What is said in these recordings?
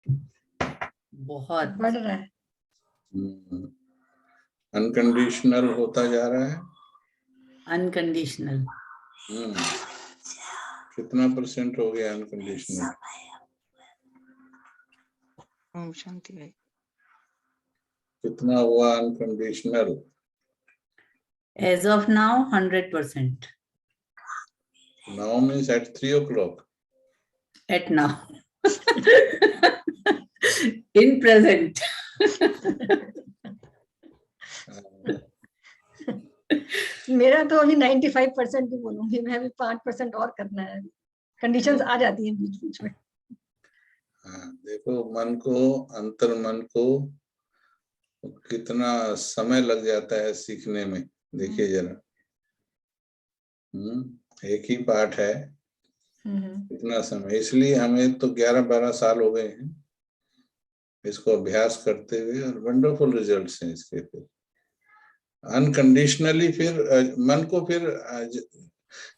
बहुत बढ़ रहा है। अनकंडीशनल होता जा रहा है। अनकंडीशनल कितना % हो गया अनकंडीशनल? ओम शांति भाई। कितना हुआ unconditional? As of now 100%. Now means at 3 o'clock. At now. In present. मेरा तो अभी 95% भी बोलूंगी मैं, अभी 5% और करना है। कंडीशंस आ जाती हैं बीच बीच में। देखो मन को, अंतर मन को कितना समय लग जाता है सीखने में, देखिए जरा। एक ही पाठ है, इतना समय। इसलिए हमें तो 11-12 साल हो गए हैं इसको अभ्यास करते हुए, और वंडरफुल रिजल्ट्स हैं इसके। फिर अनकंडीशनली, फिर मन को, फिर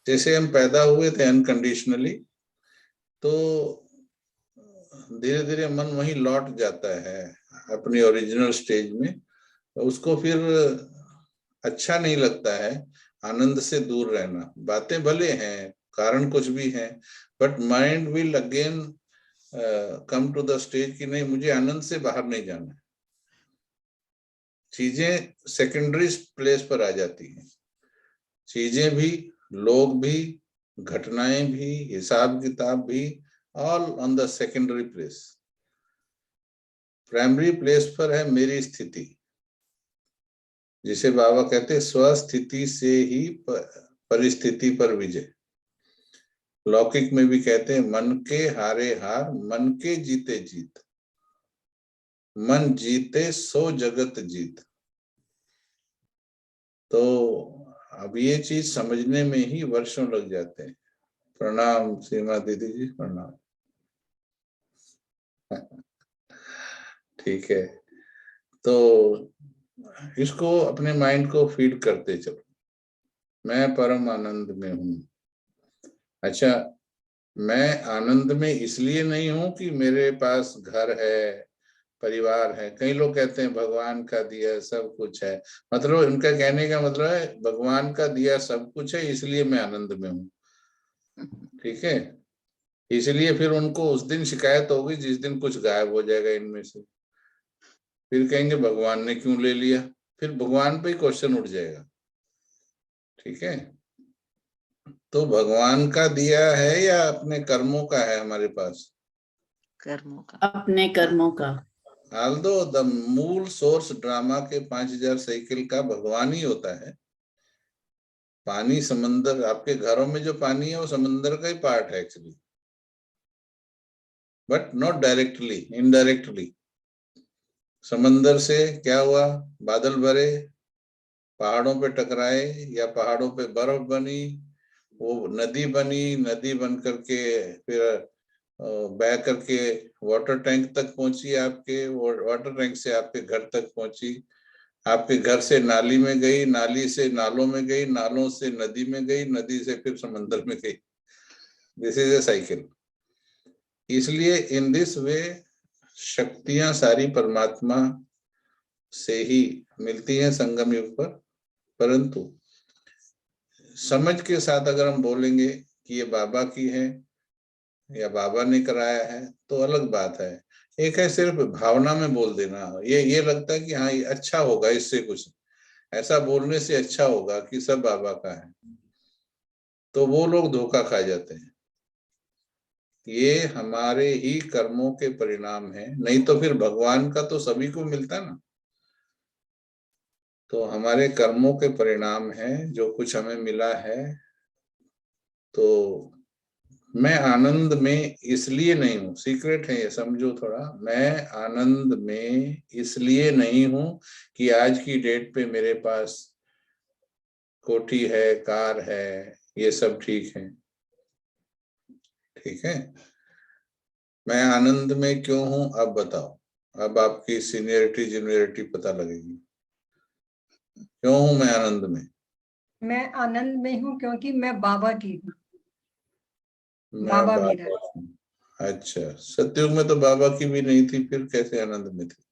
जैसे हम पैदा हुए थे अनकंडीशनली, तो धीरे धीरे मन वहीं लौट जाता है अपनी ओरिजिनल स्टेज में। उसको फिर अच्छा नहीं लगता है आनंद से दूर रहना। बातें भले हैं, कारण कुछ भी हैं, but mind will again come to the stage कि नहीं, मुझे आनंद से बाहर नहीं जाना है। चीजें सेकेंडरी प्लेस पर आ जाती हैं, चीजें भी, लोग भी, घटनाएं भी, हिसाब किताब भी, all on the secondary place. Primary place पर है मेरी स्थिति, जिसे बाबा कहते हैं स्वस्थिति से ही परिस्थिति पर विजय। लौकिक में भी कहते हैं मन के हारे हार, मन के जीते जीत, मन जीते सो जगत जीत। तो अब ये चीज समझने में ही वर्षों लग जाते हैं। प्रणाम सीमा दीदी जी, प्रणाम। ठीक है, तो इसको अपने माइंड को फीड करते चलो, मैं परम आनंद में हूं। अच्छा, मैं आनंद में इसलिए नहीं हूं कि मेरे पास घर है, परिवार है। कई लोग कहते हैं भगवान का दिया सब कुछ है, मतलब उनका कहने का मतलब है भगवान का दिया सब कुछ है इसलिए मैं आनंद में हूं। ठीक है, इसलिए फिर उनको उस दिन शिकायत होगी जिस दिन कुछ गायब हो जाएगा इनमें से। फिर कहेंगे भगवान ने क्यों ले लिया, फिर भगवान पे ही क्वेश्चन उठ जाएगा। ठीक है, तो भगवान का दिया है या अपने कर्मों का है हमारे पास? कर्मों का। अपने कर्मों का। ऑल्दो द मूल सोर्स ड्रामा के 5000 साइकिल का भगवान ही होता है। पानी, समंदर, आपके घरों में जो पानी है वो समंदर का ही पार्ट है actually, but not directly, indirectly. समंदर से क्या हुआ, बादल भरे, पहाड़ों पे टकराए, या पहाड़ों पे बर्फ बनी, वो नदी बनी, नदी बन करके फिर बह करके वाटर टैंक तक पहुंची, आपके वाटर टैंक से आपके घर तक पहुंची, आपके घर से नाली में गई, नाली से नालों में गई, नालों से नदी में गई, नदी से फिर समंदर में गई। This is a cycle. इसलिए इन दिस वे शक्तियां सारी परमात्मा से ही मिलती हैं संगम युग पर। परंतु समझ के साथ अगर हम बोलेंगे कि ये बाबा की है या बाबा ने कराया है तो अलग बात है। एक है सिर्फ भावना में बोल देना, ये लगता है कि हाँ ये अच्छा होगा, इससे कुछ ऐसा बोलने से अच्छा होगा कि सब बाबा का है, तो वो लोग धोखा खा जाते हैं। ये हमारे ही कर्मों के परिणाम है, नहीं तो फिर भगवान का तो सभी को मिलता ना। तो हमारे कर्मों के परिणाम है जो कुछ हमें मिला है। तो मैं आनंद में इसलिए नहीं हूं, सीक्रेट है ये, समझो थोड़ा। मैं आनंद में इसलिए नहीं हूं कि आज की डेट पे मेरे पास कोठी है, कार है, ये सब ठीक है। ठीक है, मैं आनंद में क्यों हूं अब बताओ। अब आपकी सीनियरिटी जूनियरिटी पता लगेगी। क्यों हूं मैं आनंद में? मैं आनंद में हूँ क्योंकि मैं बाबा की हूँ, मैं बाबा मेरा। अच्छा, सतयुग में तो बाबा की भी नहीं थी, फिर कैसे आनंद में थी?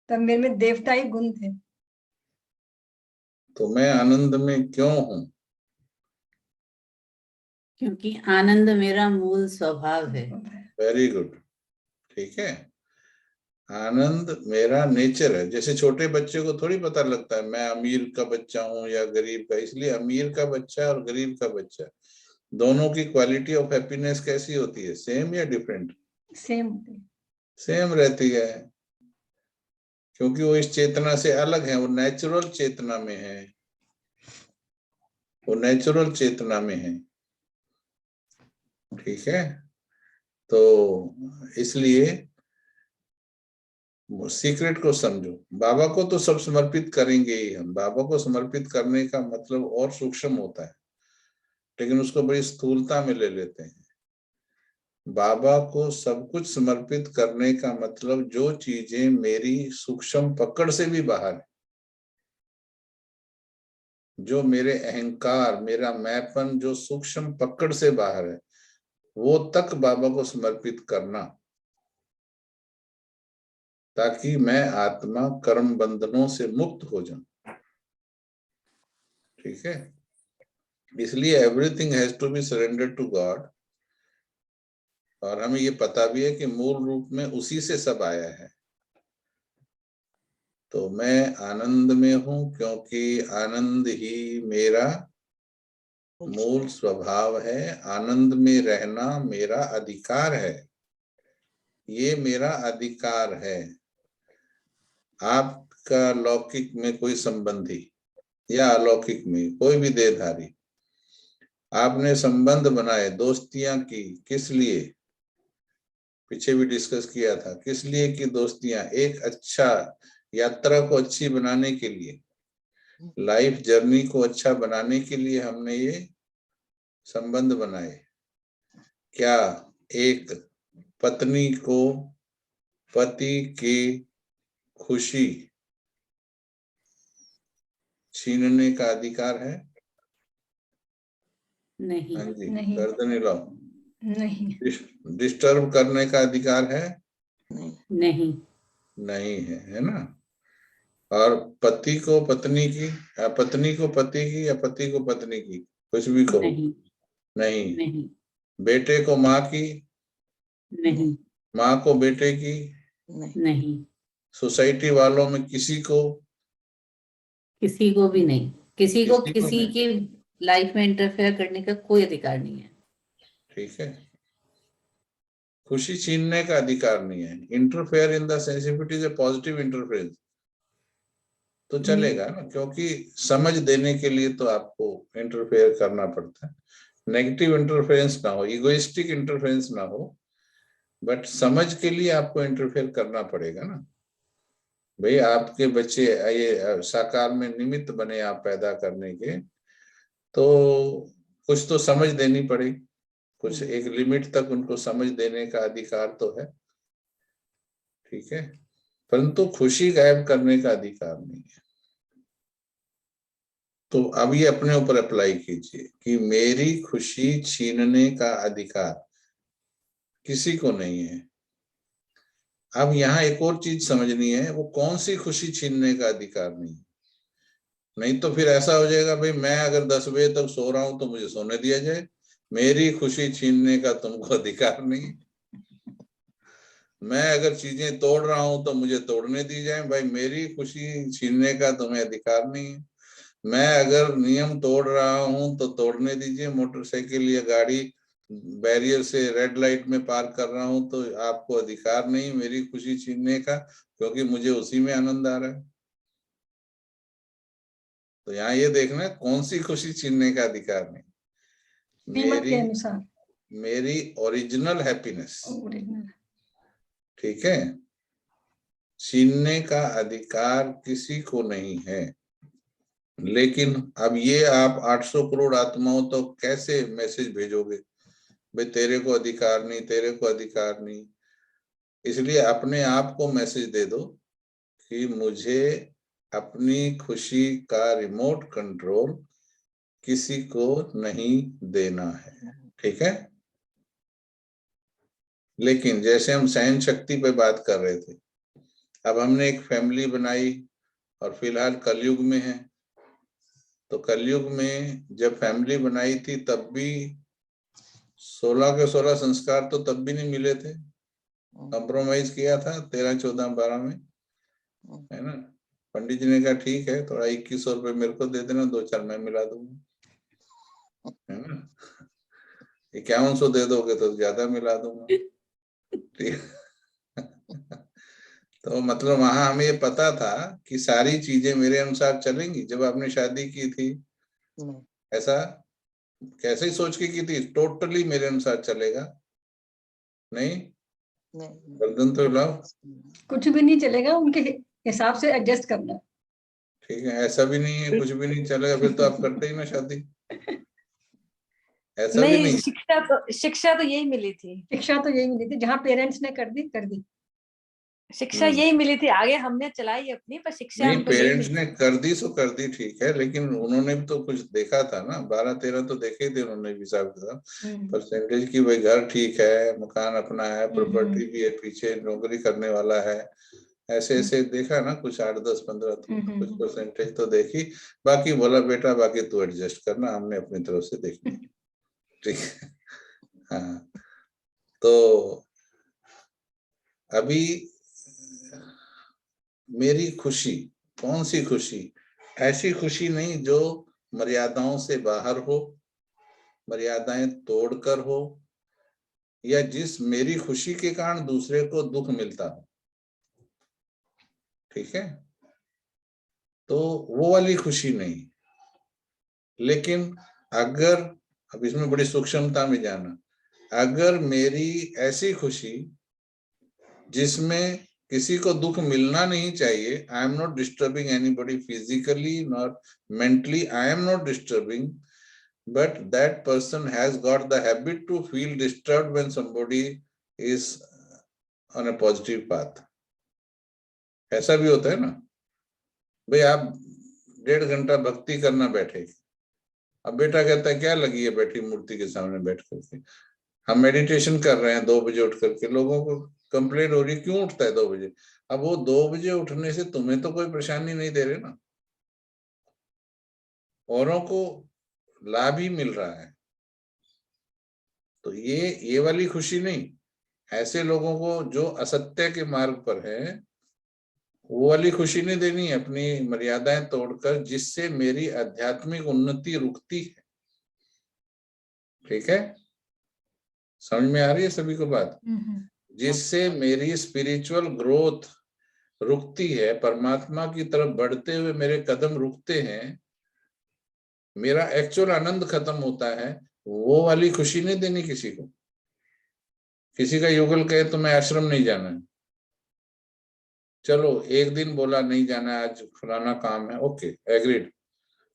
तब मेरे में देवताई गुण थे। तो मैं आनंद में क्यों हूँ? क्योंकि आनंद मेरा मूल स्वभाव है। वेरी गुड, ठीक है। आनंद मेरा नेचर है। जैसे छोटे बच्चे को थोड़ी पता लगता है मैं अमीर का बच्चा हूँ या गरीब का, इसलिए अमीर का बच्चा और गरीब का बच्चा दोनों की क्वालिटी ऑफ हैप्पीनेस कैसी होती है? सेम या डिफरेंट? सेम। सेम रहती है, क्योंकि वो इस चेतना से अलग है, वो नेचुरल चेतना में है, वो नेचुरल चेतना में है, ठीक है। तो इसलिए सीक्रेट को समझो। बाबा को तो सब समर्पित करेंगे ही हम, बाबा को समर्पित करने का मतलब और सूक्ष्म होता है, लेकिन उसको बड़ी स्थूलता में ले लेते हैं। बाबा को सब कुछ समर्पित करने का मतलब जो चीजें मेरी सूक्ष्म पकड़ से भी बाहर है, जो मेरे अहंकार, मेरा मैंपन जो सूक्ष्म पकड़ से बाहर है, वो तक बाबा को समर्पित करना, ताकि मैं आत्मा कर्म बंधनों से मुक्त हो जाऊं, ठीक है। इसलिए everything has to be surrender to God. और हमें ये पता भी है कि मूल रूप में उसी से सब आया है। तो मैं आनंद में हूं क्योंकि आनंद ही मेरा मूल स्वभाव है। आनंद में रहना मेरा अधिकार है, ये मेरा अधिकार है। आपका लौकिक में कोई संबंधी या अलौकिक में कोई भी देहधारी, आपने संबंध बनाए, दोस्तियां की, किस लिए? पीछे भी डिस्कस किया था, किस लिए की दोस्तियां? एक अच्छा यात्रा को अच्छी बनाने के लिए, लाइफ जर्नी को अच्छा बनाने के लिए हमने ये संबंध बनाए। क्या एक पत्नी को पति की खुशी छीनने का अधिकार है? नहीं। हाँ जी, नहीं। गर्दन हिलाओ। नहीं। डिस्टर्ब करने का अधिकार है? नहीं। नहीं। नहीं है, है ना। और पति को पत्नी की, या पत्नी को पति की, या पति को पत्नी की, कुछ भी कहो, नहीं। नहीं। नहीं। बेटे को माँ की, नहीं। माँ को बेटे की, नहीं। नहीं। सोसाइटी वालों में किसी को, किसी को भी नहीं। किसी को किसी को किसी नहीं, के लाइफ में इंटरफेयर करने का कोई अधिकार नहीं है। ठीक है। खुशी छीनने का अधिकार नहीं है। Interfere in the sense if it is a positive interference तो चलेगा ना, क्योंकि समझ देने के लिए तो आपको इंटरफेयर करना पड़ता है। नेगेटिव इंटरफेरेंस ना हो, इगोइस्टिक इंटरफेरेंस ना हो, बट समझ के लिए आपको इंटरफेयर करना पड़ेगा ना। भाई आपके बच्चे ये साकार में निमित्त बने आप पैदा करने के, तो कुछ तो समझ देनी पड़ेगी, कुछ एक लिमिट तक उनको समझ देने का अधिकार तो है, ठीक है। परंतु खुशी गायब करने का अधिकार नहीं है। तो अब ये अपने ऊपर अप्लाई कीजिए कि मेरी खुशी छीनने का अधिकार किसी को नहीं है। अब यहाँ एक और चीज समझनी है, वो कौन सी खुशी छीनने का अधिकार नहीं है। नहीं तो फिर ऐसा हो जाएगा, भाई मैं अगर 10 बजे तक सो रहा हूं तो मुझे सोने दिया जाए, मेरी खुशी छीनने का तुमको अधिकार नहीं है। मैं अगर चीजें तोड़ रहा हूं तो मुझे तोड़ने दी जाए, भाई मेरी खुशी छीनने का तुम्हें अधिकार नहीं है। मैं अगर नियम तोड़ रहा हूं तो तोड़ने दीजिए, मोटरसाइकिल या गाड़ी बैरियर से रेड लाइट में पार्क कर रहा हूं तो आपको अधिकार नहीं मेरी खुशी छीनने का, क्योंकि मुझे उसी में आनंद आ रहा है। तो यहाँ ये देखना है कौन सी खुशी छीनने का अधिकार नहीं। कीमत के मेरी अनुसार मेरी ओरिजिनल हैप्पीनेस, ओरिजिनल। ठीक है। छीनने का अधिकार किसी को नहीं है। लेकिन अब ये आप 800 करोड़ आत्माओं तो कैसे मैसेज भेजोगे, भाई तेरे को अधिकार नहीं, तेरे को अधिकार नहीं। इसलिए अपने आप को मैसेज दे दो कि मुझे अपनी खुशी का रिमोट कंट्रोल किसी को नहीं देना है, ठीक है। लेकिन जैसे हम सहन शक्ति पे बात कर रहे थे, अब हमने एक फैमिली बनाई और फिलहाल कलयुग में है, तो कलयुग में जब फैमिली बनाई थी तब भी 16 के 16 संस्कार तो तब भी नहीं मिले थे, कंप्रोमाइज किया था 13, 14, 12 में, है ना। पंडित जी ने कहा ठीक है, थोड़ा 2100 रुपये मेरे को दे देना, 2-4 मैं मिला दूंगा, है ना। 5100 दे दोगे तो ज्यादा मिला दूंगा, ठीक। तो मतलब वहां हमें ये पता था कि सारी चीजें मेरे अनुसार चलेंगी। जब आपने शादी की थी, ऐसा कैसे ही सोच के की थी टोटली मेरे अनुसार चलेगा? नहीं, गर्दन तो हिलाओ। कुछ भी नहीं चलेगा, उनके हिसाब से एडजस्ट करना है। ठीक है, ऐसा भी नहीं है कुछ भी नहीं चलेगा, फिर तो आप करते ही ना शादी। ऐसा भी नहीं। शिक्षा तो यही मिली थी। शिक्षा तो यही मिली थी, जहाँ पेरेंट्स ने कर दी कर दी। शिक्षा यही मिली थी, आगे हमने चलाई अपनी, पर शिक्षा नहीं, हमको यही पेरेंट्स मिली। ने कर दी सो कर दी, ठीक है, लेकिन उन्होंने भी तो कुछ देखा था ना, 12-13 तो देखे थे उन्होंने भी, हिसाब किताब परसेंटेज की, भाई घर ठीक है, मकान अपना है, प्रॉपर्टी भी है, पीछे नौकरी करने वाला है, ऐसे ऐसे देखा ना, कुछ 8, 10, 15 तो कुछ परसेंटेज तो देखी। बाकी बोला बेटा बाकी तू एडजस्ट करना, हमने अपनी तरफ से देख लिया, ठीक है। हाँ, तो अभी मेरी खुशी कौन सी खुशी? ऐसी खुशी नहीं जो मर्यादाओं से बाहर हो, मर्यादाएं तोड़कर हो, या जिस मेरी खुशी के कारण दूसरे को दुख मिलता हो, ठीक है, तो वो वाली खुशी नहीं। लेकिन अगर, अब इसमें बड़ी सूक्ष्मता में जाना, अगर मेरी ऐसी खुशी जिसमें किसी को दुख मिलना नहीं चाहिए, I am not disturbing anybody physically not mentally, I am not disturbing, but that person has got the habit to feel disturbed when somebody is on a positive path. ऐसा भी होता है ना भाई, आप 1.5 घंटा भक्ति करना बैठे, अब बेटा कहता है क्या लगी है बैठी मूर्ति के सामने बैठ करके, हम मेडिटेशन कर रहे हैं 2 बजे उठ करके, लोगों को कंप्लेंट हो रही है क्यों उठता है 2 बजे? अब वो 2 बजे उठने से तुम्हें तो कोई परेशानी नहीं दे रहे ना, औरों को लाभ ही मिल रहा है। तो ये वाली खुशी नहीं, ऐसे लोगों को जो असत्य के मार्ग पर है वो वाली खुशी नहीं देनी है, अपनी मर्यादाएं तोड़कर, जिससे मेरी आध्यात्मिक उन्नति रुकती है, ठीक है, समझ में आ रही है सभी को बात? जिससे मेरी स्पिरिचुअल ग्रोथ रुकती है, परमात्मा की तरफ बढ़ते हुए मेरे कदम रुकते हैं, मेरा एक्चुअल आनंद खत्म होता है, वो वाली खुशी नहीं देनी किसी को। किसी का युगल कहे तो मैं आश्रम नहीं जाना है, चलो एक दिन बोला नहीं जाना है, आज फलाना काम है, ओके एग्रीड,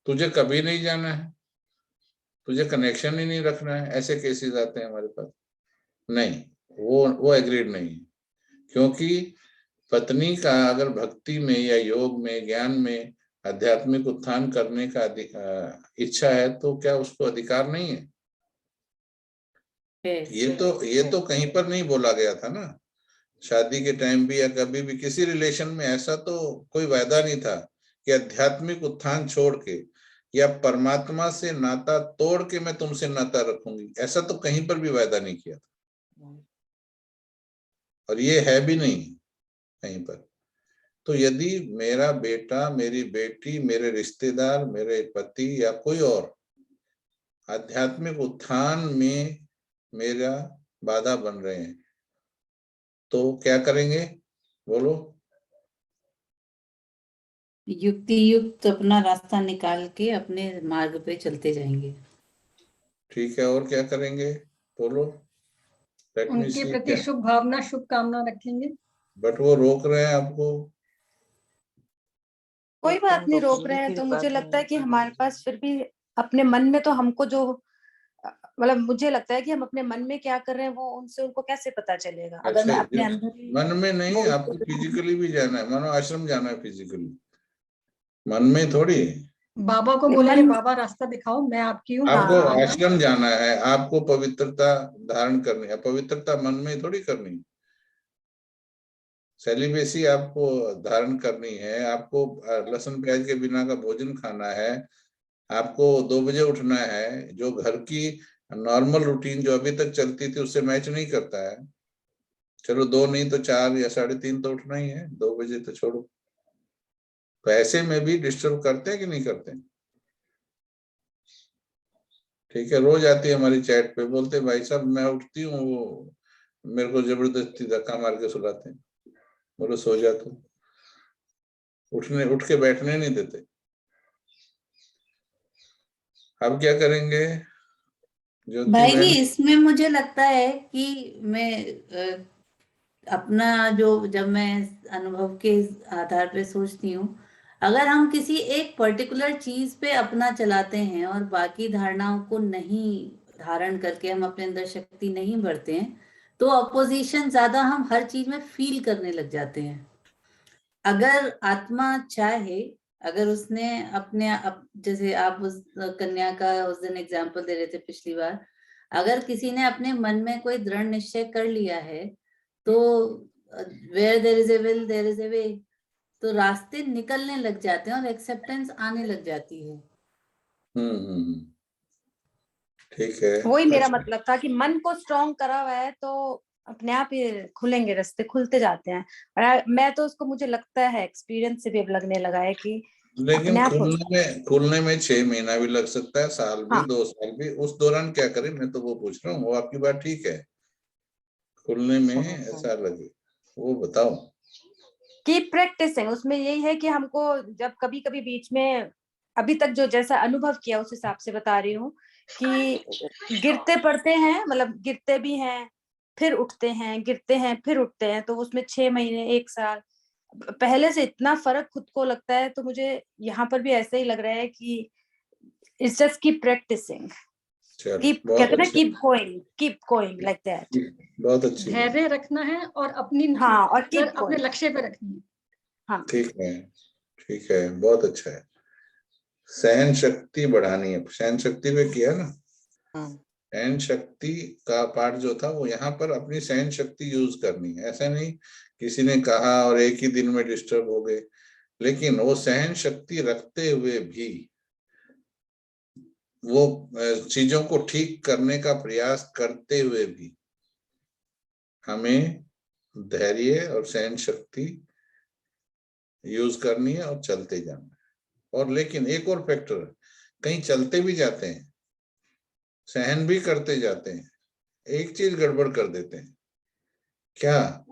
तुझे कभी नहीं जाना है, तुझे कनेक्शन ही नहीं रखना है, ऐसे केसेस आते हैं हमारे पास। नहीं, वो एग्रीड नहीं है, क्योंकि पत्नी का अगर भक्ति में या योग में ज्ञान में आध्यात्मिक उत्थान करने का इच्छा है तो क्या उसको अधिकार नहीं है? ये तो कहीं पर नहीं बोला गया था ना, शादी के टाइम भी या कभी भी किसी रिलेशन में ऐसा तो कोई वायदा नहीं था कि आध्यात्मिक उत्थान छोड़ के या परमात्मा से नाता तोड़ के मैं तुमसे नाता रखूंगी, ऐसा तो कहीं पर भी वायदा नहीं किया था, और ये है भी नहीं कहीं पर। तो यदि मेरा बेटा, मेरी बेटी, मेरे रिश्तेदार, मेरे पति या कोई और आध्यात्मिक उत्थान में मेरा बाधा बन रहे हैं तो क्या करेंगे बोलो? युक्ति युक्त अपना रास्ता निकाल के अपने मार्ग पे चलते जाएंगे। ठीक है, और क्या करेंगे बोलो? उनके प्रति शुभ भावना, शुभकामना रखेंगे। बट वो रोक रहे हैं आपको। कोई बात नहीं, रोक रहे हैं तो मुझे लगता है कि हमारे पास फिर भी अपने मन में तो हमको जो, मतलब मुझे लगता है कि हम अपने मन में क्या कर रहे हैं वो उनसे उनको कैसे पता चलेगा? अगर मैं अपने अंदर मन में नहीं, आपको फिजिकली भी जाना है, मानो आश्रम जाना है फिजिकली, मन में थोड़ी। बाबा को बोलेंगे मन बाबा रास्ता दिखाओ, मैं आपकी हूँ। आपको हाँ। आश्रम जाना है, आपको पवित्रता धारण करनी है, पवित्रता मन में थोड़ी करनी है। सेलिब्रेसी आपको धारण करनी है, आपको लहसुन प्याज के बिना का भोजन खाना है, आपको 2 बजे उठना है, जो घर की नॉर्मल रूटीन जो अभी तक चलती थी उससे मैच नहीं करता है। चलो 2 नहीं तो 4 या 3:30 तो उठना ही है, 2 बजे तो छोड़ो। तो ऐसे में भी डिस्टर्ब करते हैं कि नहीं करते? ठीक है, रोज आती है हमारी चैट पे, बोलते भाई साहब मैं उठती हूँ, वो मेरे को जबरदस्ती धक्का मार के सुलाते हैं, बोलो सो जा तू, उठ के बैठने नहीं देते। अब क्या करेंगे ज्योति भाई जी, बहन? इसमें मुझे लगता है कि मैं अपना जो, जब मैं अनुभव के आधार पे सोचती हूँ, अगर हम किसी एक पर्टिकुलर चीज पे अपना चलाते हैं और बाकी धारणाओं को नहीं धारण करके हम अपने अंदर शक्ति नहीं भरते हैं, तो अपोजिशन ज्यादा हम हर चीज में फील करने लग जाते हैं। अगर आत्मा चाहे, अगर उसने जैसे आप उस कन्या का उस दिन एग्जाम्पल दे रहे थे पिछली बार, अगर किसी ने अपने मन में कोई दृढ़ निश्चय कर लिया है, तो where there is a will there is a way, तो रास्ते निकलने लग जाते हैं और एक्सेप्टेंस आने लग जाती है। ठीक है। वही मेरा अच्छा, मतलब था कि मन को स्ट्रांग करा हुआ है तो अपने आप ही खुलेंगे, रास्ते खुलते जाते हैं। और मैं तो उसको, मुझे लगता है एक्सपीरियंस से भी अब लगने लगा है कि लेकिन अपने आप होता है। खुलने में 6 महीना भी लग सकता है, साल भी, हाँ 2 साल भी। उस दौरान क्या करें, मैं तो वो पूछ रहा हूँ। वो आपकी बात ठीक है, खुलने में ऐसा लगे, वो बताओ। कि प्रैक्टिसिंग उसमें यही है कि हमको जब कभी कभी बीच में, अभी तक जो जैसा अनुभव किया उस हिसाब से बता रही हूँ कि गिरते पड़ते हैं, मतलब गिरते भी हैं फिर उठते हैं, गिरते हैं फिर उठते हैं, तो उसमें 6 महीने 1 साल पहले से इतना फर्क खुद को लगता है। तो मुझे यहाँ पर भी ऐसे ही लग रहा है कि इट्स जस्ट कीप प्रैक्टिसिंग, चलो कीप, बहुत कहते हैं ना, अच्छा, कीप गोइंग लाइक दैट। बहुत अच्छी बात। धैर्य रखना है और अपनी हाँ, और नजर कीप अपने गोइंग। लक्ष्य पे रखनी है। हाँ ठीक है, ठीक है, बहुत अच्छा है। सहन शक्ति बढ़ानी है, सहन शक्ति पे किया ना। सहन शक्ति का पार्ट जो था वो यहाँ पर अपनी सहन शक्ति यूज करनी है। ऐसा नहीं किसी ने कहा और एक ही दिन में डिस्टर्ब हो गए, लेकिन वो सहन शक्ति रखते हुए भी वो चीजों को ठीक करने का प्रयास करते हुए भी हमें धैर्य और सहन शक्ति यूज करनी है और चलते जाना है। और लेकिन एक और फैक्टर, कहीं चलते भी जाते हैं, सहन भी करते जाते हैं, एक चीज गड़बड़ कर देते हैं। क्या?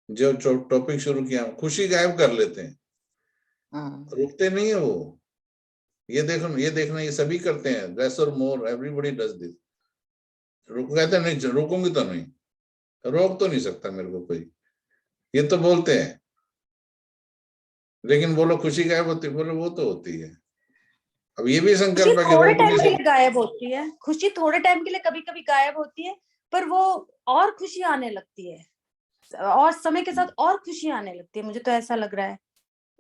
जो टॉपिक शुरू किया, खुशी गायब कर लेते हैं, रुकते नहीं है वो। ये देखना ये सभी करते हैं, लेस और मोर एवरीबॉडी डज दिस। कहते नहीं, रोकूंगी तो नहीं, रोक तो नहीं सकता मेरे को कोई, ये तो बोलते हैं। लेकिन बोलो खुशी गायब होती, बोलो वो तो होती है। अब ये भी खुशी संकल्प है कि थोड़े रोक नहीं टाइम के लिए सकते। गायब होती है, खुशी थोड़े टाइम के लिए कभी कभी गायब होती है, पर वो और खुशी आने लगती है, और समय के साथ और खुशी आने लगती है। मुझे तो ऐसा लग रहा है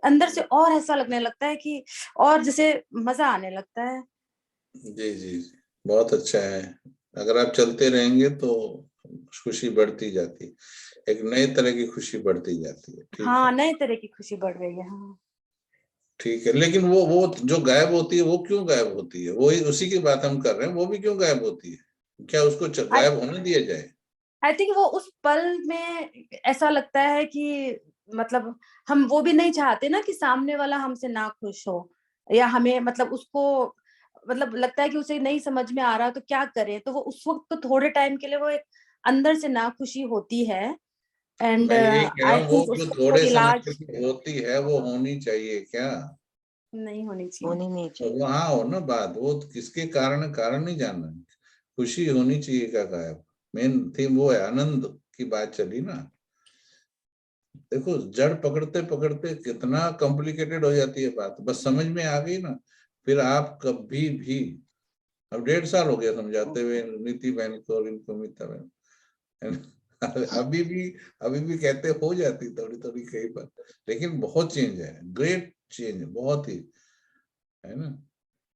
अंदर से, और ऐसा लगने लगता है कि और जैसे मजा आने लगता है। जी जी, बहुत अच्छा है। अगर आप चलते रहेंगे तो खुशी बढ़ती जाती है, एक नए तरह की खुशी बढ़ती जाती है। ठीक हाँ, है, नए तरह की खुशी बढ़ रही है। हाँ ठीक है। लेकिन वो जो गायब होती है, वो क्यों गायब होती है? वो उसी की बात हम कर रहे हैं, वो भी क्यों गायब होती है? क्या उसको आई गायब होने दिया जाए? आई थिंक वो उस पल में ऐसा लगता है कि मतलब हम वो भी नहीं चाहते ना कि सामने वाला हमसे ना खुश हो, या हमें मतलब उसको मतलब लगता है कि उसे नहीं समझ में आ रहा तो क्या करें। तो वो उस वक्त तो थोड़े टाइम के लिए वो एक अंदर से ना खुशी होती है, एंड मैं यही कह रहा आई हूँ, वो थिंक जो उसका थोड़े कोई समय इलाज के लिए होती है वो होनी चाहिए क्या? नहीं होनी चाहिए। होनी नहीं तो चाहिए। वहां हो ना बात, वो किसके कारण नहीं जानना है। खुशी होनी चाहिए क्या गायब? मेन थीम वो है, आनंद की बात चली ना। देखो जड़ पकड़ते पकड़ते कितना कॉम्प्लिकेटेड हो जाती है बात, बस समझ में आ गई ना, फिर आप कभी भी, अब 1.5 साल हो गया समझाते हुए नीति बहन को और इनको, मीता बहन अभी भी कहते हो जाती थोड़ी थोड़ी कई बार, लेकिन बहुत चेंज है, ग्रेट चेंज, बहुत ही। है ना।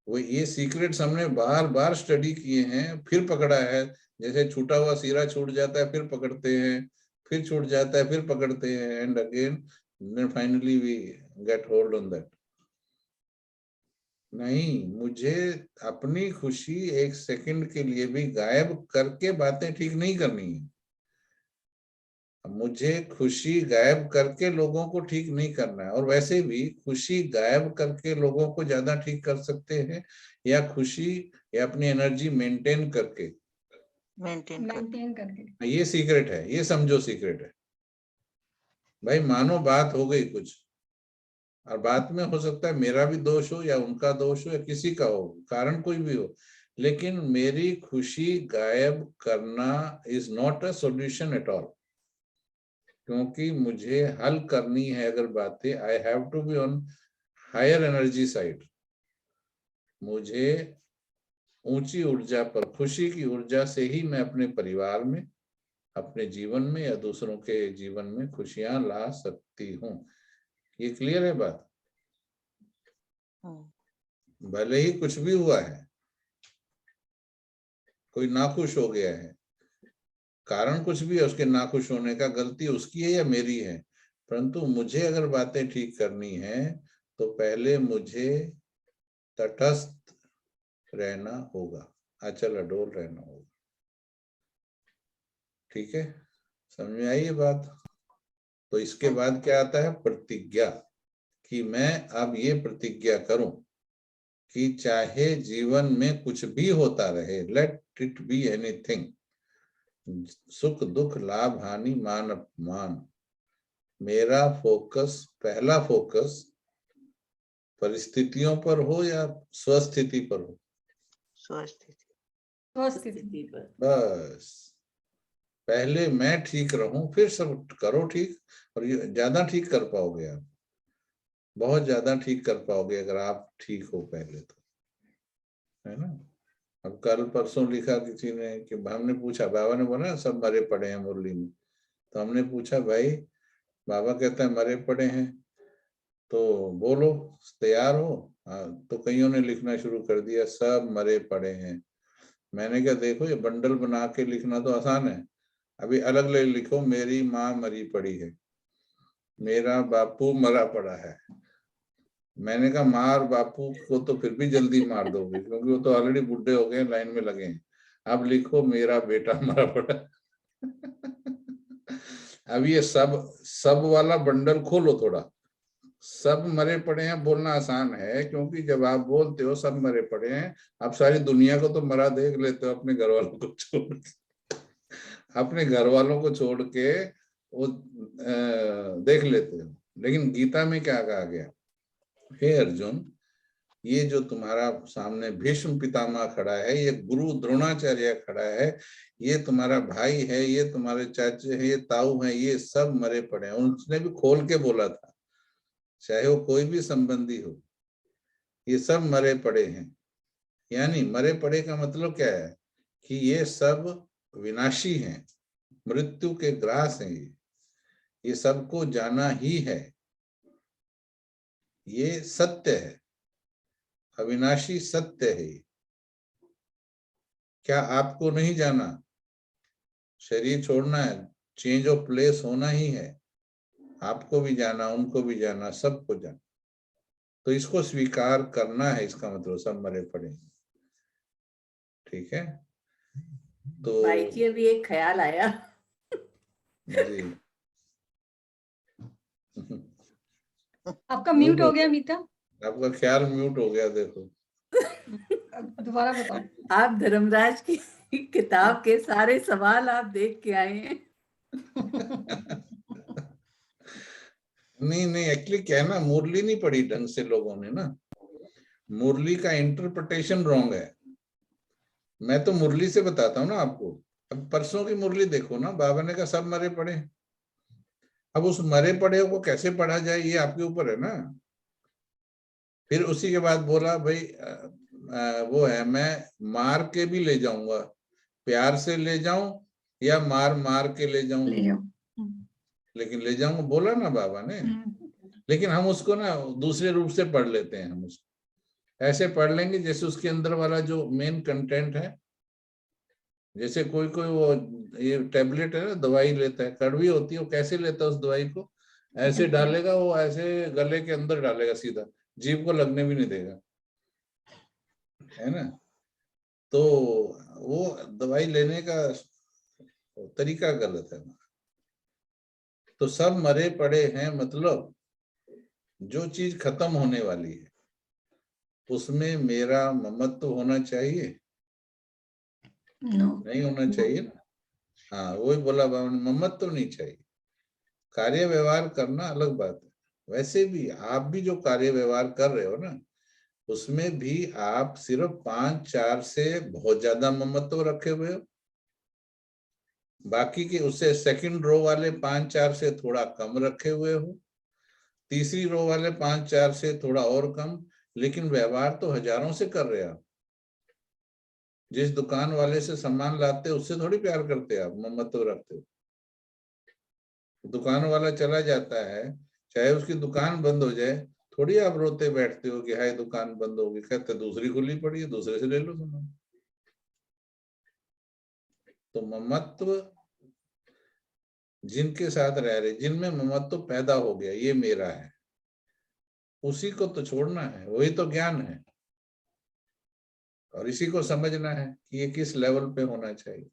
वो ये सीक्रेट्स हमने बार बार स्टडी किए हैं, फिर पकड़ा है। जैसे छूटा हुआ सीरा छूट जाता है, फिर पकड़ते हैं, फिर छूट जाता है, फिर पकड़ते हैं, and again then finally we get hold on that. नहीं, मुझे अपनी खुशी एक सेकंड के लिए भी गायब करके बातें ठीक नहीं करनी है। मुझे खुशी गायब करके लोगों को ठीक नहीं करना है। और वैसे भी खुशी गायब करके लोगों को ज्यादा ठीक कर सकते हैं, या खुशी या अपनी एनर्जी मेंटेन करके। मेंटेन करके ये सीक्रेट है, ये समझो सीक्रेट है भाई। मानो बात हो गई कुछ, और बात में हो सकता है मेरा भी दोष हो या उनका दोष हो या किसी का हो, कारण कोई भी हो, लेकिन मेरी खुशी गायब करना is not a solution at all. क्योंकि मुझे हल करनी है अगर बातें, I have to be on higher energy side. मुझे ऊंची ऊर्जा पर, खुशी की ऊर्जा से ही मैं अपने परिवार में, अपने जीवन में या दूसरों के जीवन में खुशियां ला सकती हूँ। ये क्लियर है बात? भले ही कुछ भी हुआ है, कोई नाखुश हो गया है, कारण कुछ भी है उसके नाखुश होने का, गलती उसकी है या मेरी है, परंतु मुझे अगर बातें ठीक करनी है तो पहले मुझे तटस्थ रहना होगा, अचल अडोल रहना होगा। ठीक है, समझ में आई ये बात? तो इसके बाद क्या आता है? प्रतिज्ञा। कि मैं अब ये प्रतिज्ञा करूं कि चाहे जीवन में कुछ भी होता रहे, लेट इट बी एनीथिंग, सुख दुख लाभ हानि मान अपमान, मेरा फोकस, पहला फोकस परिस्थितियों पर हो या स्वस्थिति पर हो, स्वस्थिति पर। बस पहले मैं ठीक रहूं, फिर सब करो ठीक। और ये ज्यादा ठीक कर पाओगे आप, बहुत ज्यादा ठीक कर पाओगे अगर आप ठीक हो पहले तो, है ना। अब कल परसों लिखा किसी ने कि हमने पूछा, बाबा ने बोला सब मरे पड़े हैं मुरली में, तो हमने पूछा भाई, बाबा कहता है मरे पड़े हैं तो बोलो, तैयार हो? तो कईयों ने लिखना शुरू कर दिया सब मरे पड़े हैं। मैंने कहा देखो, ये बंडल बना के लिखना तो आसान है, अभी अलग अलग लिखो, मेरी माँ मरी पड़ी है, मेरा बापू मरा पड़ा है। मैंने कहा माँ और बापू को तो फिर भी जल्दी मार दोगे क्योंकि वो तो ऑलरेडी बुढ़े हो गए, लाइन में लगे हैं। अब लिखो मेरा बेटा मरा पड़ा। अब ये सब वाला बंडल खोलो थोड़ा। सब मरे पड़े हैं बोलना आसान है, क्योंकि जब आप बोलते हो सब मरे पड़े हैं, आप सारी दुनिया को तो मरा देख लेते हो, अपने घर वालों को छोड़ के, अपने घर वालों को छोड़ के वो देख लेते हो। लेकिन गीता में क्या कहा गया? हे अर्जुन, ये जो तुम्हारा सामने भीष्म पितामह खड़ा है, ये गुरु द्रोणाचार्य खड़ा है, ये तुम्हारा भाई है, ये तुम्हारे चाचे हैं, ये ताऊ हैं, ये सब मरे पड़े हैं। उसने भी खोल के बोला था, चाहे वो कोई भी संबंधी हो, ये सब मरे पड़े हैं। यानी मरे पड़े का मतलब क्या है? कि ये सब विनाशी हैं, मृत्यु के ग्रास हैं, ये सबको जाना ही है, ये सत्य है, अविनाशी सत्य है। क्या आपको नहीं जाना? शरीर छोड़ना है, चेंज ऑफ प्लेस होना ही है, आपको भी जाना, उनको भी जाना, सबको जाना। तो इसको स्वीकार करना है, इसका मतलब सब मरे पड़े। ठीक है, तो भाई जी अभी एक ख्याल आया। जी आपका म्यूट हो गया मीता, आपका ख्याल म्यूट हो गया, देखो दोबारा बताओ। आप धर्मराज की किताब के सारे सवाल आप देख के आए हैं। नहीं एक्चुअली क्या है ना, मुरली नहीं पढ़ी ढंग से लोगों ने ना, मुरली का इंटरप्रिटेशन रॉन्ग है। मैं तो मुरली से बताता हूँ ना आपको। अब परसों की मुरली देखो ना, बाबा ने कहा सब मरे पड़े, अब उस मरे पड़े को कैसे पढ़ा जाए ये आपके ऊपर है ना। फिर उसी के बाद बोला भाई वो है, मैं मार के भी ले जाऊंगा, प्यार से ले जाऊं या मार मार के ले जाऊं, लेकिन ले जाऊंगा बोला ना बाबा ने। लेकिन हम उसको ना दूसरे रूप से पढ़ लेते हैं, हम उसको ऐसे पढ़ लेंगे जैसे उसके अंदर वाला जो मेन कंटेंट है। जैसे कोई कोई वो ये टैबलेट है ना, दवाई लेता है, कड़वी होती है, वो कैसे लेता है उस दवाई को, ऐसे डालेगा, वो ऐसे गले के अंदर डालेगा सीधा, जीभ को लगने भी नहीं देगा, है ना। तो वो दवाई लेने का तरीका गलत है। तो सब मरे पड़े हैं, मतलब जो चीज खत्म होने वाली है उसमें मेरा ममत्व होना चाहिए? नहीं होना चाहिए ना। हाँ, वही बोला बाबा ने, ममत्व नहीं चाहिए। कार्य व्यवहार करना अलग बात है। वैसे भी आप भी जो कार्य व्यवहार कर रहे हो ना, उसमें भी आप सिर्फ 5-4 से बहुत ज्यादा ममत्व रखे हुए हो। बाकी के उससे सेकंड रो वाले 5-4 से थोड़ा कम रखे हुए हो, तीसरी रो वाले 5-4 से थोड़ा और कम, लेकिन व्यवहार तो हजारों से कर रहे हो आप। जिस दुकान वाले से सामान लाते हो उससे थोड़ी प्यार करते हो आप, ममत्व रखते हो। दुकान वाला चला जाता है, चाहे उसकी दुकान बंद हो जाए, थोड़ी आप रोते बैठते हो कि हाय दुकान बंद होगी, कहते दूसरी खुली पड़ी है, दूसरे से ले लो सामान। तो ममत्व जिनके साथ रह रहे, जिनमें ममत्व पैदा हो गया, ये मेरा है, उसी को तो छोड़ना है, वही तो ज्ञान है। और इसी को समझना है कि ये किस लेवल पे होना चाहिए,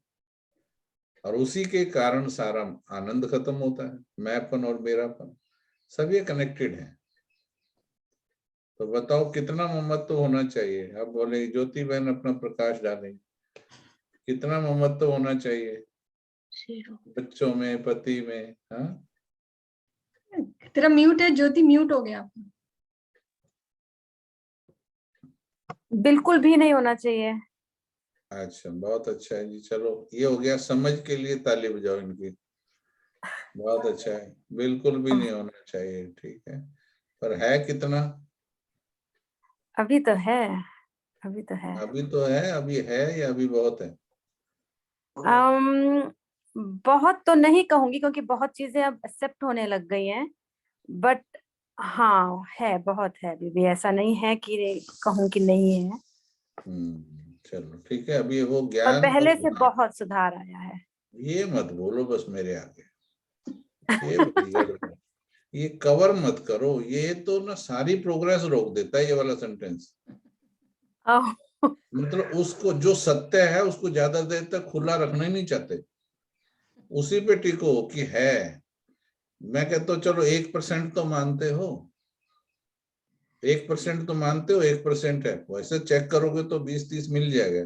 और उसी के कारण सारा आनंद खत्म होता है। मैंपन और मेरापन सब ये कनेक्टेड है। तो बताओ कितना ममत्व होना चाहिए? अब बोले ज्योति बहन अपना प्रकाश डालेंगे, कितना ममत्व होना चाहिए बच्चों में, पति में? हाँ, तेरा म्यूट है ज्योति, म्यूट हो गया। बिल्कुल भी नहीं होना चाहिए। अच्छा, बहुत अच्छा है जी। चलो, ये हो गया, समझ के लिए ताली बजाओ इनकी। बहुत अच्छा है, बिल्कुल भी नहीं होना चाहिए, ठीक है। पर है कितना? अभी तो है, अभी तो है। अभी तो है, अभी है या अभी बहुत है? बहुत तो नहीं कहूंगी क्योंकि बहुत चीजें अब एक्सेप्ट होने लग गई हैं, बट हाँ है, बहुत है अभी भी, ऐसा नहीं है कि कहूँ कि नहीं है। चलो ठीक है। अभी वो पर ज्ञान और पहले से ज्ञान, बहुत सुधार आया है। ये मत बोलो बस मेरे आगे, ये बड़ी गड़बड़ है। ये कवर मत करो, ये तो ना सारी प्रोग्रेस रोक देता है ये वाला सेंटेंस। आह, मतलब उसको जो सत्य है उसको ज्यादा देर तक खुला रखना ही नहीं चाहते, उसी पे टिको कि है। मैं कहता हूँ चलो 1% तो मानते हो, 1% तो मानते हो, 1% है, वैसे चेक करोगे तो 20-30 मिल जाएगा,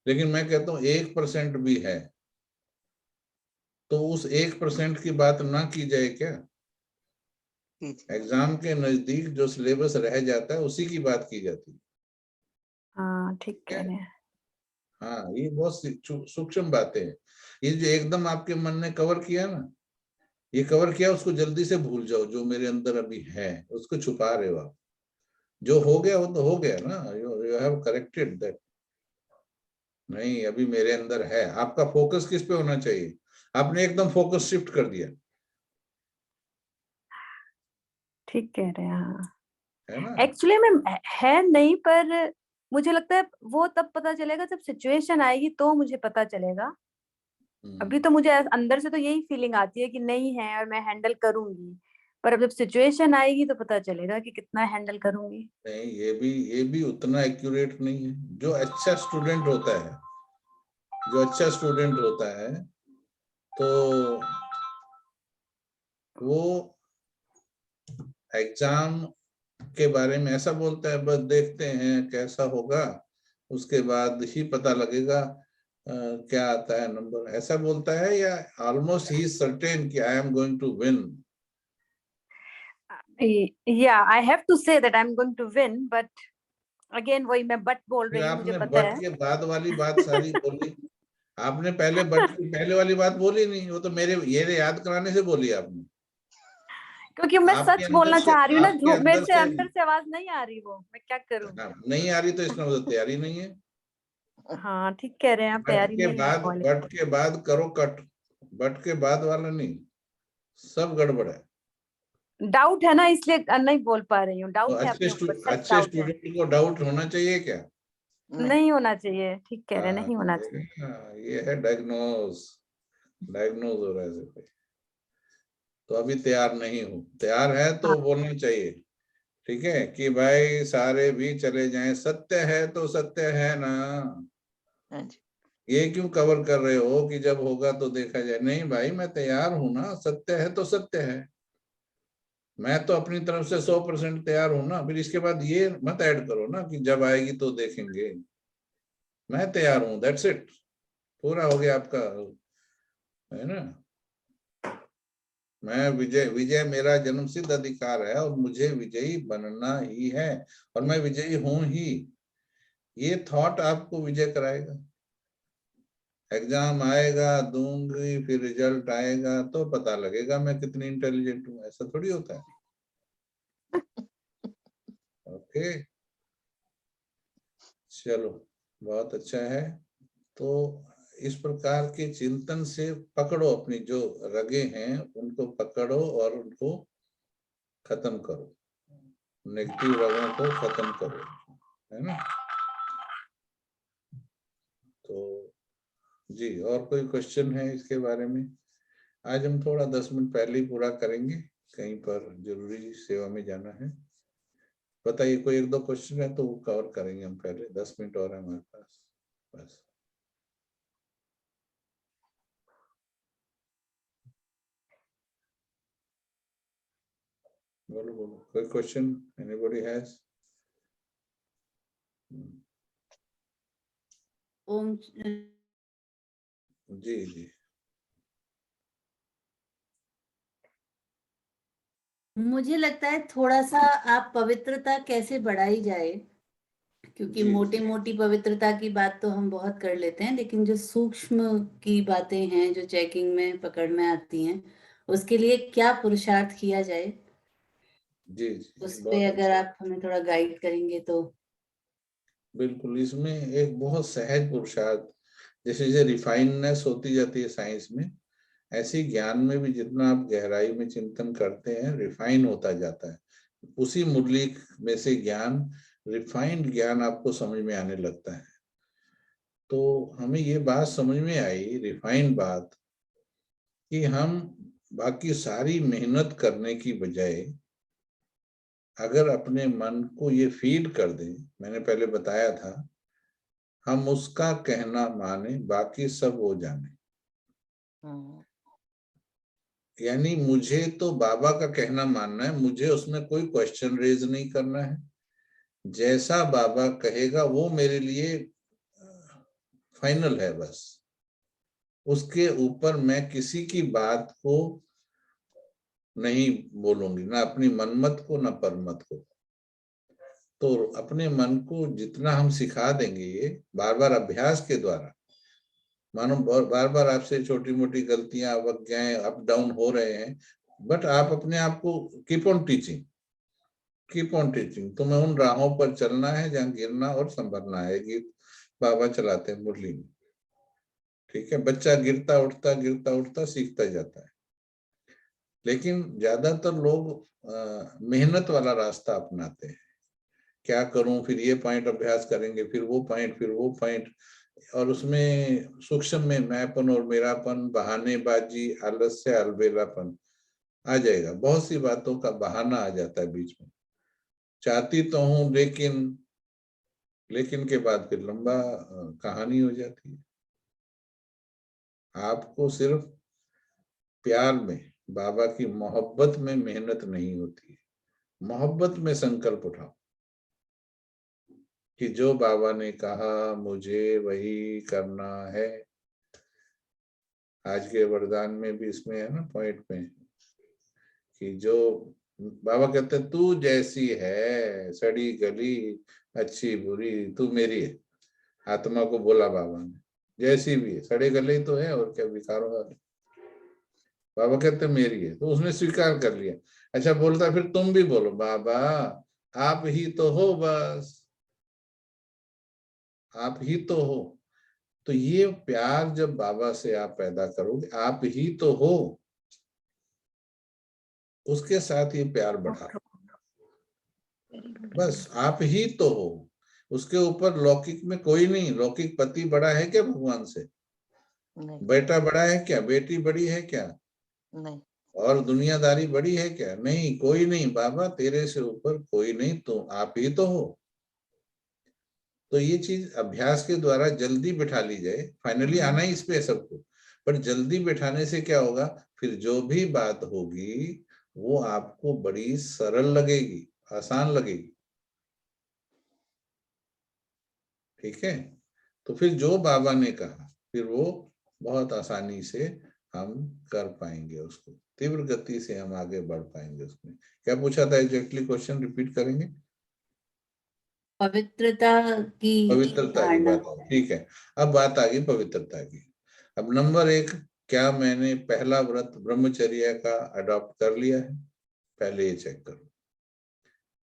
लेकिन मैं कहता हूँ 1% भी है, तो उस 1% की बात ना की जाए क्या? एग्जाम के नजदीक जो सिलेबस रह जाता है उसी की बात की जाती है। हाँ ठीक कह रहे हैं। हाँ, ये बहुत सूक्ष्म बातें हैं। ये जो एकदम आपके मन ने कवर किया ना, ये कवर किया, उसको जल्दी से भूल जाओ। जो मेरे अंदर अभी है उसको छुपा रहे हो आप। जो हो गया वो तो हो गया ना, यू हैव करेक्टेड दैट। नहीं, अभी मेरे अंदर है। आपका फोकस किस पे होना चाहिए? आपने एकदम फोकस शिफ्ट कर दिया, ठीक कह रहे हैं। हाँ है ना। एक्चुअली में है नहीं, पर मुझे लगता है वो तब पता चलेगा जब सिचुएशन आएगी, तो मुझे पता चलेगा। अभी तो मुझे अंदर से तो यही फीलिंग आती है कि नहीं है और मैं हैंडल करूंगी, पर अब जब सिचुएशन आएगी तो पता चलेगा कि कितना हैंडल करूंगी। नहीं, ये भी उतना एक्यूरेट नहीं है। जो अच्छा स्टूडेंट होता है, जो अच्छा स्टूडेंट होता है, तो वो एग्जाम के बारे में ऐसा बोलता है, बस देखते हैं कैसा होगा, उसके बाद ही पता लगेगा क्या आता है नंबर, ऐसा बोलता है। या ऑलमोस्ट ही इज सर्टेन कि I am going to win? या I have to say that I am going to win, but again वही मैं बट बोल फिर रही हूँ, मुझे आपने पता बट है। के बाद वाली बात सारी बोली। आपने पहले बट की पहले वाली बात बोली नहीं, वो तो मेरे ये याद कराने से बोली आपने। क्योंकि मैं आपके सच अंदर बोलना से, चाह रही हूँ आपके ना, मेरे अंदर से से अंदर से आवाज नहीं आ रही, वो मैं क्या करूँ। नहीं आ रही, तो इसका मतलब तैयारी नहीं है। हाँ ठीक कह रहे हैं आप, तैयारी नहीं है वाली। बट के बाद करो कट, बट के बाद वाला नहीं, सब गड़बड़ है। डाउट है ना, इसलिए नहीं बोल पा रही हूँ। तो डाउट है अपने ऊपर, सेल्फ अच्छे डाउट है। स्टूडेंट को डाउट होना चाहिए क्या? नहीं होना चाहिए, ठीक कह रहे हैं, हाँ, नहीं होना चाहिए। ये है डायग्नोज हो रहा है ऐसे। तो अभी तैयार नहीं हूँ, तैयार है तो हाँ। बोलना चाहिए, ठीक है, कि भाई सारे भी चले जाएं, सत्य है तो सत्य है ना, ये क्यों कवर कर रहे हो कि जब होगा तो देखा जाए? नहीं भाई, मैं तैयार हूं ना, सत्य है तो सत्य है, मैं तो अपनी तरफ से 100% तैयार हूं ना। फिर इसके बाद ये मत ऐड करो ना कि जब आएगी तो देखेंगे। मैं तैयार हूं, दैट्स इट, पूरा हो गया आपका, है ना। मैं विजय मेरा जन्मसिद्ध अधिकार है और मुझे विजयी बनना ही है, और मैं विजयी हूं ही। ये थॉट आपको विजय कराएगा। एग्जाम आएगा, दूंगी, फिर रिजल्ट आएगा तो पता लगेगा मैं कितनी इंटेलिजेंट हूँ, ऐसा थोड़ी होता है। ओके, चलो, बहुत अच्छा है। तो इस प्रकार के चिंतन से पकड़ो, अपनी जो रगे हैं उनको पकड़ो और उनको खत्म करो, नेगेटिव रगों को खत्म करो, है ना। तो जी, और कोई क्वेश्चन है इसके बारे में? आज हम थोड़ा 10 मिनट पहले ही पूरा करेंगे, कहीं पर जरूरी सेवा में जाना है। बताइए, कोई एक दो क्वेश्चन है तो वो कवर करेंगे हम पहले, 10 मिनट और है हमारे पास बस। बोलो बोलो, कोई क्वेश्चन एनीबॉडी हैज? ओम। जी जी। मुझे लगता है थोड़ा सा आप पवित्रता कैसे बढ़ाई जाए, क्योंकि जी मोटी मोटी पवित्रता की बात तो हम बहुत कर लेते हैं, लेकिन जो सूक्ष्म की बातें हैं जो चेकिंग में पकड़ में आती हैं, उसके लिए क्या पुरुषार्थ किया जाए, जी जी, उस पे बहुत अगर अच्छा। आप हमें थोड़ा गाइड करेंगे तो। बिल्कुल, इसमें एक बहुत सहज पुरुषार्थ, जैसे जैसे रिफाइननेस होती जाती है साइंस में, ऐसी ज्ञान में भी जितना आप गहराई में चिंतन करते हैं रिफाइन होता जाता है। उसी मुरली में से ज्ञान, रिफाइंड ज्ञान आपको समझ में आने लगता है। तो हमें ये बात समझ में आई, रिफाइंड बात, कि हम बाकी सारी मेहनत करने की बजाय अगर अपने मन को ये फीड कर दें, मैंने पहले बताया था, हम उसका कहना माने, बाकी सब हो जाने। यानी मुझे तो बाबा का कहना मानना है, मुझे उसमें कोई क्वेश्चन रेज नहीं करना है। जैसा बाबा कहेगा वो मेरे लिए फाइनल है, बस उसके ऊपर मैं किसी की बात को नहीं बोलूंगी, ना अपनी मनमत को ना परमत को। तो अपने मन को जितना हम सिखा देंगे, ये बार बार अभ्यास के द्वारा, मानो बार बार आपसे छोटी मोटी गलतियां, अवज्ञाएं, अप डाउन हो रहे हैं, बट आप अपने आप को keep on teaching, keep on teaching. तुम्हें उन राहों पर चलना है जहाँ गिरना और संभलना है। गीत बाबा चलाते हैं मुरली में, ठीक है। बच्चा गिरता उठता सीखता जाता है, लेकिन ज्यादातर लोग मेहनत वाला रास्ता अपनाते हैं। क्या करूं, फिर ये पॉइंट अभ्यास करेंगे, फिर वो पॉइंट, फिर वो पॉइंट, और उसमें सूक्ष्म में मैंपन और मेरापन, बहानेबाजी, आलस्य, अलबेलापन आ जाएगा। बहुत सी बातों का बहाना आ जाता है बीच में। चाहती तो हूं लेकिन के बाद फिर लंबा कहानी हो जाती है। आपको सिर्फ प्यार में, बाबा की मोहब्बत में मेहनत नहीं होती है, मोहब्बत में संकल्प उठाओ कि जो बाबा ने कहा मुझे वही करना है। आज के वरदान में भी इसमें है ना पॉइंट में, कि जो बाबा कहते हैं, तू जैसी है सड़ी गली अच्छी बुरी तू मेरी है। आत्मा को बोला बाबा ने, जैसी भी है, सड़े गले ही तो है, और क्या विकारों वाले। बाबा कहते मेरी है, तो उसने स्वीकार कर लिया। अच्छा, बोलता फिर तुम भी बोलो, बाबा आप ही तो हो, बस आप ही तो हो। तो ये प्यार जब बाबा से आप पैदा करोगे, आप ही तो हो, उसके साथ ये प्यार बढ़ा। बस आप ही तो हो, उसके ऊपर लौकिक में कोई नहीं। लौकिक पति बड़ा है क्या भगवान से? नहीं, बेटा बड़ा है क्या? बेटी बड़ी है क्या? नहीं, और दुनियादारी बड़ी है क्या? नहीं, कोई नहीं बाबा, तेरे से ऊपर कोई नहीं, तो आप ही तो हो। तो ये चीज अभ्यास के द्वारा जल्दी बिठा ली जाए। फाइनली आना ही इस पे सबको, पर जल्दी बिठाने से क्या होगा, फिर जो भी बात होगी वो आपको बड़ी सरल लगेगी, आसान लगेगी। ठीक है, तो फिर जो बाबा ने कहा फिर वो बहुत आसानी से हम कर पाएंगे, उसको तीव्र गति से हम आगे बढ़ पाएंगे। उसमें क्या पूछा था एग्जैक्टली, क्वेश्चन रिपीट करेंगे? पवित्रता की पवित्रता की धारणा। बात, ठीक है। अब बात आ गई पवित्रता की। अब नंबर 1, क्या मैंने पहला व्रत ब्रह्मचर्य का अडॉप्ट कर लिया है? पहले ये चेक करो,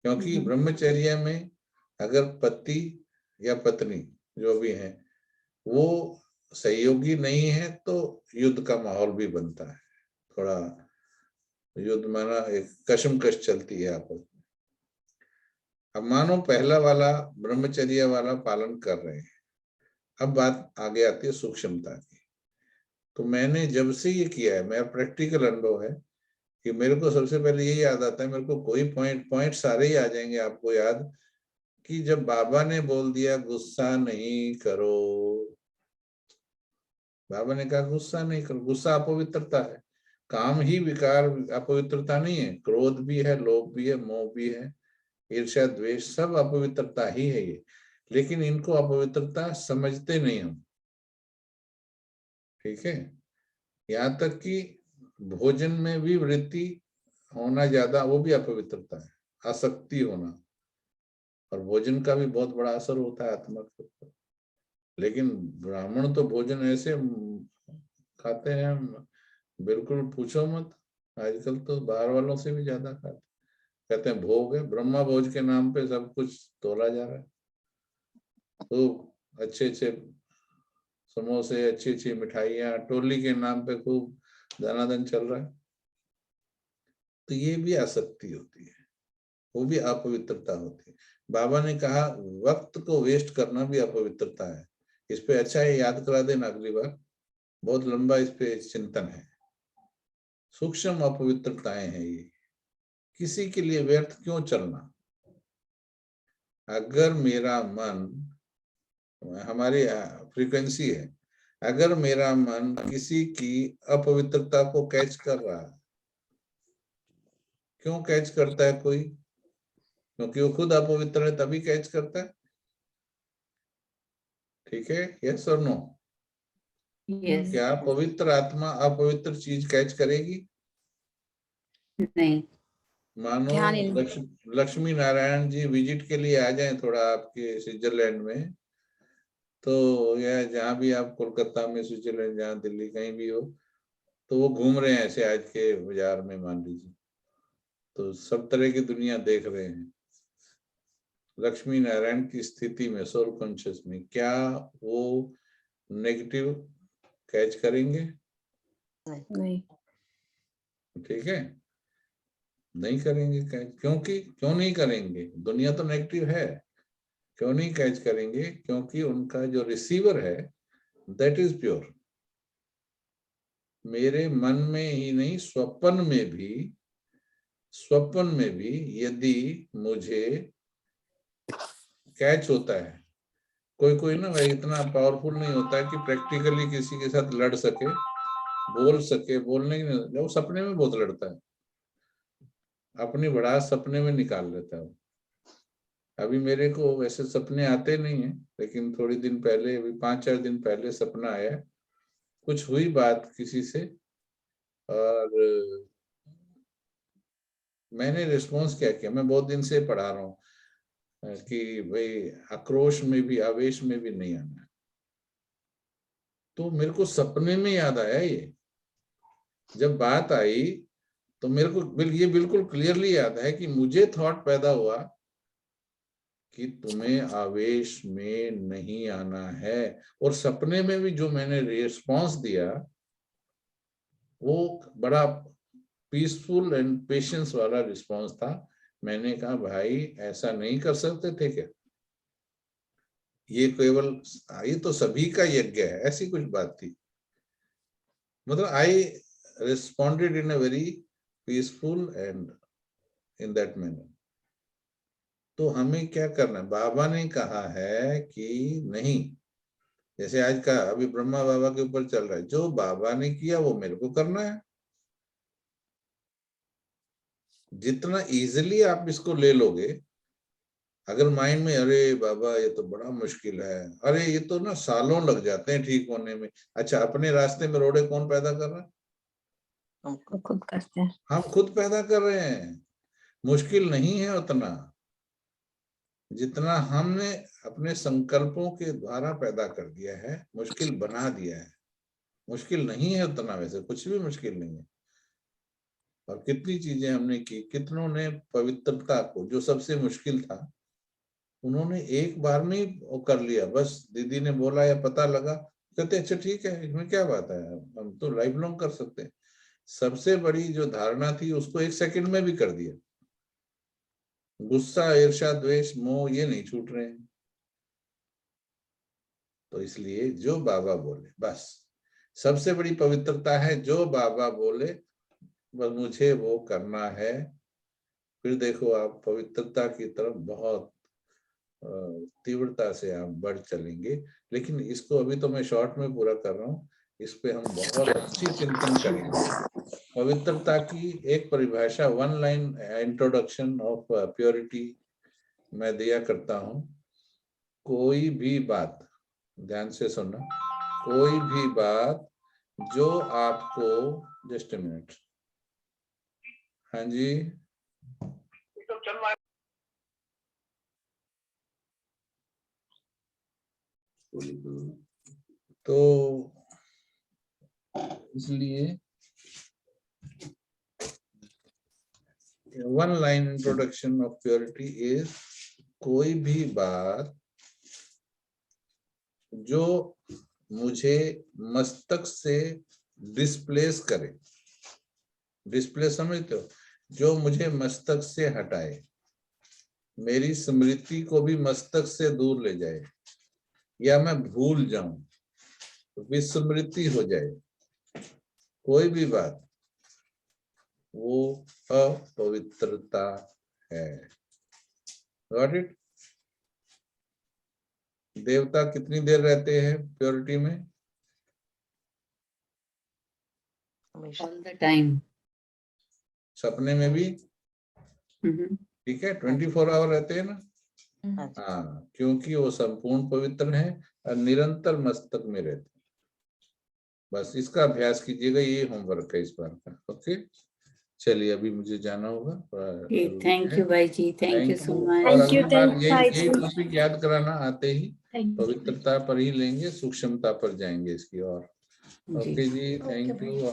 क्योंकि ब्रह्मचर्य में अगर पति या पत्नी जो भी है वो सहयोगी नहीं है तो युद्ध का माहौल भी बनता है, थोड़ा युद्ध माना एक कशमकश चलती है आपस में। अब मानो पहला वाला ब्रह्मचर्य वाला पालन कर रहे हैं, अब बात आगे आती है सूक्ष्मता की। तो मैंने जब से ये किया है, मेरा प्रैक्टिकल अनुभव है कि मेरे को सबसे पहले यही याद आता है, मेरे को कोई पॉइंट सारे ही आ जाएंगे आपको याद, कि जब बाबा ने बोल दिया गुस्सा नहीं करो, बाबा ने कहा गुस्सा नहीं करो। गुस्सा अपवित्रता है, काम ही विकार अपवित्रता नहीं है, क्रोध भी है, लोभ भी है, मोह भी है, ईर्ष्या द्वेष सब अपवित्रता ही है ये। लेकिन इनको अपवित्रता समझते नहीं हम। ठीक है, यहाँ तक कि भोजन में भी वृत्ति होना ज्यादा, वो भी अपवित्रता है, आसक्ति होना। और भोजन का भी बहुत बड़ा असर होता है आत्मा के ऊपर। लेकिन ब्राह्मण तो भोजन ऐसे खाते हैं, बिल्कुल पूछो मत। आजकल तो बाहर वालों से भी ज्यादा खाते, कहते हैं भोग है, ब्रह्मा भोज के नाम पे सब कुछ तोला जा रहा है। तो अच्छे अच्छे समोसे, अच्छी अच्छी मिठाइयाँ, टोली के नाम पे खूब धनाधन चल रहा है। तो ये भी आसक्ति होती है, वो भी अपवित्रता होती है। बाबा ने कहा वक्त को वेस्ट करना भी अपवित्रता है। इस पे अच्छा है याद करा देना अगली बार, बहुत लंबा इस पे चिंतन है। सूक्ष्म अपवित्रताएं हैं ये। किसी के लिए व्यर्थ क्यों चलना? अगर मेरा मन, हमारी फ्रीक्वेंसी है, अगर मेरा मन किसी की अपवित्रता को कैच कर रहा है, क्यों कैच करता है कोई? क्योंकि वो खुद अपवित्र है तभी कैच करता है। ठीक है, यस और नो? यस। क्या पवित्र आत्मा अपवित्र चीज कैच करेगी? नहीं। मानो लक्ष्मी नारायण जी विजिट के लिए आ जाएं थोड़ा आपके स्विट्जरलैंड में, तो या जहाँ भी आप, कोलकाता में, स्विट्जरलैंड, जहाँ दिल्ली कहीं भी हो, तो वो घूम रहे हैं ऐसे आज के बाजार में मान लीजिए, तो सब तरह की दुनिया देख रहे हैं। लक्ष्मी नारायण की स्थिति में, सोल कॉन्शियस में, क्या वो नेगेटिव कैच करेंगे? नहीं। ठीक है, नहीं करेंगे कैच। क्यों नहीं करेंगे? दुनिया तो नेगेटिव है, क्यों नहीं कैच करेंगे? क्योंकि उनका जो रिसीवर है दैट इज प्योर। मेरे मन में ही नहीं, स्वप्न में भी यदि मुझे कैच होता है, कोई ना भाई इतना पावरफुल नहीं होता है कि प्रैक्टिकली किसी के साथ लड़ सके, बोल सके। बोलने की, वो सपने में बहुत लड़ता है, अपनी भड़ास सपने में निकाल लेता है। अभी मेरे को वैसे सपने आते नहीं है, लेकिन थोड़ी दिन पहले, अभी 5-4 दिन पहले सपना आया, कुछ हुई बात किसी से, और मैंने रिस्पॉन्स क्या किया। मैं बहुत दिन से पढ़ा रहा हूँ कि भाई आक्रोश में भी, आवेश में भी नहीं आना है। तो मेरे को सपने में याद आया ये, जब बात आई तो मेरे को ये बिल्कुल क्लियरली याद है कि मुझे थॉट पैदा हुआ कि तुम्हें आवेश में नहीं आना है। और सपने में भी जो मैंने रिस्पॉन्स दिया वो बड़ा पीसफुल एंड पेशेंस वाला रिस्पॉन्स था। मैंने कहा भाई ऐसा नहीं कर सकते थे क्या, ये तो सभी का यज्ञ है, ऐसी कुछ बात थी। मतलब I responded in a very peaceful and in that manner. तो हमें क्या करना है, बाबा ने कहा है कि नहीं, जैसे आज का अभी ब्रह्मा बाबा के ऊपर चल रहा है, जो बाबा ने किया वो मेरे को करना है। जितना इजीली आप इसको ले लोगे, अगर माइंड में अरे बाबा ये तो बड़ा मुश्किल है, अरे ये तो ना सालों लग जाते हैं ठीक होने में। अच्छा, अपने रास्ते में रोड़े कौन पैदा कर रहा है? हमको खुद करते हैं। हम खुद पैदा कर रहे हैं। मुश्किल नहीं है उतना जितना हमने अपने संकल्पों के द्वारा पैदा कर दिया है, मुश्किल बना दिया है। मुश्किल नहीं है उतना, वैसे कुछ भी मुश्किल नहीं है। और कितनी चीजें हमने की, कितनों ने पवित्रता को, जो सबसे मुश्किल था, उन्होंने एक बार में ही वो कर लिया। बस दीदी ने बोला या पता लगा, कहते अच्छा ठीक है, इसमें क्या बात है, हम तो लाइफ लॉन्ग कर सकते हैं। सबसे बड़ी जो धारणा थी उसको 1 सेकंड में भी कर दिया। गुस्सा, ईर्ष्या, द्वेष, मोह ये नहीं छूट रहे हैं। तो इसलिए जो बाबा बोले, बस सबसे बड़ी पवित्रता है, जो बाबा बोले बस मुझे वो करना है। फिर देखो आप पवित्रता की तरफ बहुत तीव्रता से आप बढ़ चलेंगे। लेकिन इसको अभी तो मैं शॉर्ट में पूरा कर रहा हूँ, इस पे हम बहुत अच्छी चिंतन करेंगे। पवित्रता की एक परिभाषा, 1 लाइन इंट्रोडक्शन ऑफ प्योरिटी मैं दिया करता हूँ। कोई भी बात, ध्यान से सुनना, कोई भी बात जो आपको, जस्ट अ मिनट, हाँ जी, तो इसलिए 1 line introduction of purity is, कोई भी बात जो मुझे मस्तक से डिस्प्लेस करे, डिस्प्लेस समझते हो, जो मुझे मस्तक से हटाए, मेरी स्मृति को भी मस्तक से दूर ले जाए, या मैं भूल जाऊं, विस्मृति हो जाए, कोई भी बात, वो अपवित्रता है। Got it? देवता कितनी देर रहते हैं प्योरिटी में? हमेशा। All the time. सपने में भी ठीक है, 24 आवर रहते हैं ना। हाँ जी। हाँ, क्योंकि वो संपूर्ण पवित्र है और निरंतर मस्तक में रहते हैं। बस इसका अभ्यास कीजिएगा, ये होमवर्क है इस बार का। ओके, चलिए अभी मुझे जाना होगा। थैंक यू भाई जी, थैंक यू सो मच। और अगली बार यही टॉपिक याद कराना, आते ही पवित्रता पर ही लेंगे, सूक्ष्मता पर जाएंगे इसकी। और ओके जी, थैंक यू।